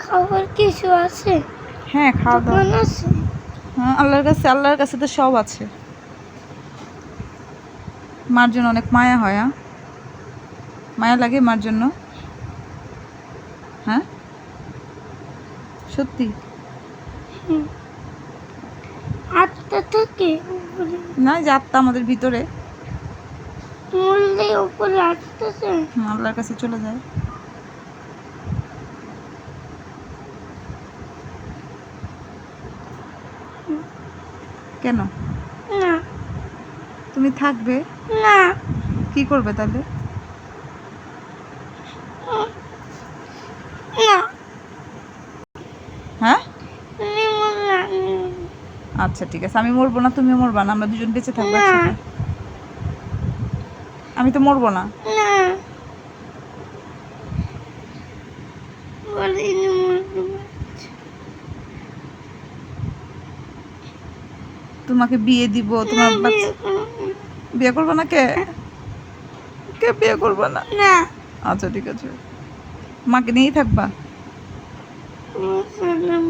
খাবার কিছু আছে? হ্যাঁ, খাওয়া দাওয়া দোকান আছে? হ্যাঁ, আল্লাহর কাছে তো সব আছে। মার জন্য অনেক মায়া হয়। হ্যাঁ, মায়া লাগে মার জন্য। হ্যাঁ, সত্যি। হুম। আত্মা থাকে উপরে? না, যে আত্মা আমাদের ভিতরে, মরলে উপরে আত্মা যায়? আল্লাহর কাছে চলে যায়। কেন? না। তুমি থাকবে? না। কি করবে তাহলে? না। হ্যাঁ, নিমন না। আচ্ছা ঠিক আছে, আমি মরবো না, তুমিও মরবা না, আমরা দুজন বেঁচে থাকবো না। একসাথে। আমি তো মরবো না। না। বলিনি মরবো। তোমাকে বিয়ে দিব, না, তোমার বিয়ে করবো না। বিয়ে করবো না? কে কে বিয়ে করবো না? না। আচ্ছা ঠিক আছে, মাকে নিয়েই থাকবা। আমার সালাম